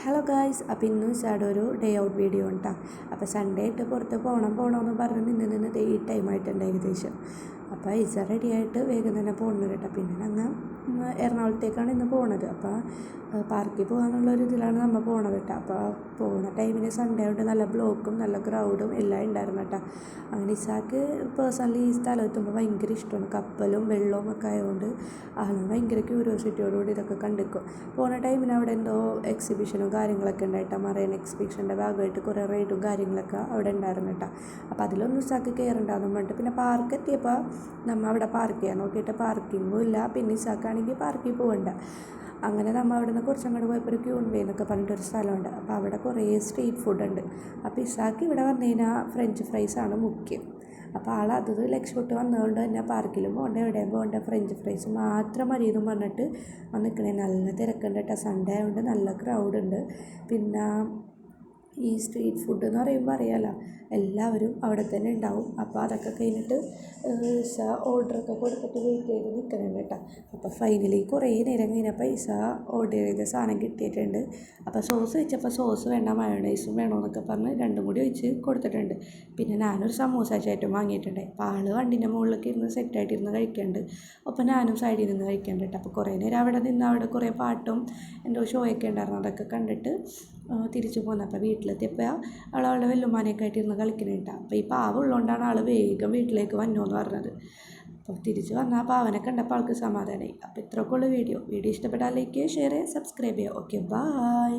Hello guys, അപ്പോൾ ഇന്ന് വെച്ചാൽ ഒരു ഡേ ഔട്ട് വീഡിയോ ഉണ്ടാ. അപ്പോൾ സൺഡേ ആയിട്ട് പുറത്ത് പോകണമെന്ന് പറഞ്ഞ് നിന്ന് ഈ ടൈമായിട്ടുണ്ട് ഏകദേശം. അപ്പോൾ ഇസ റെഡിയായിട്ട് വേഗം തന്നെ പോകുന്നത് കേട്ടോ. പിന്നെ ഞങ്ങൾ എറണാകുളത്തേക്കാണ് ഇന്ന് പോണത്. അപ്പോൾ പാർക്കിൽ പോകാനുള്ളൊരു ഇതിലാണ് നമ്മൾ പോണത് കേട്ടോ. അപ്പോൾ പോകുന്ന ടൈമിന് സൺഡേ ആയിട്ട് നല്ല ബ്ലോക്കും നല്ല ക്രൗഡും എല്ലാം ഉണ്ടായിരുന്നു കേട്ടോ. അങ്ങനെ ഇസാക്ക് പേഴ്സണലി ഈ സ്ഥലം എത്തുമ്പോൾ ഭയങ്കര ഇഷ്ടമാണ്. കപ്പലും വെള്ളവും ഒക്കെ ആയതുകൊണ്ട് ആളും ഭയങ്കര ക്യൂരിയോസിറ്റിയോടുകൂടി ഇതൊക്കെ കണ്ടിരിക്കും. പോകുന്ന ടൈമിന് അവിടെ എന്തോ എക്സിബിഷനും കാര്യങ്ങളൊക്കെ ഉണ്ടായിട്ടോ. മറൈൻ എക്സിബിഷൻ്റെ ഭാഗമായിട്ട് കുറേ റൈഡും കാര്യങ്ങളൊക്കെ അവിടെ ഉണ്ടായിരുന്നു കേട്ടോ. അപ്പോൾ അതിലൊന്നും ഇസാക്ക് കയറുണ്ടാകുന്നു പറഞ്ഞിട്ട് പിന്നെ പാർക്ക് എത്തിയപ്പോൾ നമ്മൾ അവിടെ പാർക്ക് ചെയ്യാൻ നോക്കിയിട്ട് പാർക്കിങ്ങും ഇല്ല. പിന്നെ ഇസാക്കാണെങ്കിൽ പാർക്കിൽ പോകണ്ട. അങ്ങനെ നമ്മൾ അവിടെ നിന്ന് കുറച്ചങ്ങോട്ട് പോയപ്പോൾ ഒരു ക്യൂൺവേ എന്നൊക്കെ പറഞ്ഞിട്ടൊരു സ്ഥലമുണ്ട്. അപ്പോൾ അവിടെ കുറേ സ്ട്രീറ്റ് ഫുഡുണ്ട്. അപ്പോൾ ഇസാക്ക് ഇവിടെ വന്നു കഴിഞ്ഞാൽ ഫ്രഞ്ച് ഫ്രൈസാണ് മുഖ്യം. അപ്പോൾ അത് ലക്ഷ്യമിട്ട് വന്നതുകൊണ്ട് തന്നെ പാർക്കിലും പോകണ്ട എവിടെയും പോകണ്ട ഫ്രഞ്ച് ഫ്രൈസ് മാത്രം മതിയെന്നും പറഞ്ഞിട്ട് വന്നിക്കണേ. നല്ല തിരക്കുണ്ട് കേട്ടോ. സൺഡേ ആയതുകൊണ്ട് നല്ല ക്രൗഡുണ്ട്. പിന്നെ ഈ സ്ട്രീറ്റ് ഫുഡ് എന്ന് പറയുമ്പോൾ അറിയാമല്ലോ, എല്ലാവരും അവിടെ തന്നെ ഉണ്ടാവും. അപ്പോൾ അതൊക്കെ കഴിഞ്ഞിട്ട് ഓർഡറൊക്കെ കൊടുത്തിട്ട് വെയിറ്റ് ചെയ്ത് നിൽക്കുന്നുണ്ട് കേട്ടോ. അപ്പോൾ ഫൈനലി കുറേ നേരം കഴിഞ്ഞപ്പോൾ ഓർഡർ ചെയ്ത സാധനം കിട്ടിയിട്ടുണ്ട്. അപ്പോൾ സോസ് വെച്ചപ്പോൾ സോസ് വേണ്ട മയോണൈസും വേണമെന്നൊക്കെ പറഞ്ഞ് രണ്ടും കൂടി ഒഴിച്ച് കൊടുത്തിട്ടുണ്ട്. പിന്നെ ഞാനൊരു സമൂസ ചേട്ടും വാങ്ങിയിട്ടുണ്ട്. അപ്പോൾ വണ്ടിൻ്റെ മുകളിലൊക്കെ ഇരുന്ന് സെറ്റായിട്ടിരുന്ന് കഴിക്കുന്നുണ്ട്. അപ്പോൾ ഞാനും സൈഡിൽ നിന്ന് കഴിക്കുന്നുണ്ട് കേട്ടോ. അപ്പോൾ കുറേ നേരം അവിടെ കുറേ പാട്ടും എന്തോ ഷോയൊക്കെ ഉണ്ടായിരുന്നു. അതൊക്കെ കണ്ടിട്ട് തിരിച്ചു പോകുന്നത്. അപ്പോൾ വീട്ടിലെത്തിയപ്പോൾ അവളുടെ വെല്ലുമാനെയൊക്കെ ആയിട്ട് ഇരുന്ന് കളിക്കുന്നുണ്ട്. അപ്പോൾ ഈ പാവം ഉള്ളതുകൊണ്ടാണ് ആൾ വേഗം വീട്ടിലേക്ക് വന്നു എന്ന് പറഞ്ഞത്. അപ്പോൾ തിരിച്ച് വന്നാൽ പാവനെ കണ്ടപ്പോൾ ആൾക്ക് സമാധാനമായി. അപ്പോൾ ഇത്രയൊക്കെ ഉള്ള വീഡിയോ ഇഷ്ടപ്പെട്ടാൽ ലൈക്ക് ചെയ്യുക, ഷെയർ ചെയ്യുക, സബ്സ്ക്രൈബ് ചെയ്യുക. Okay, by.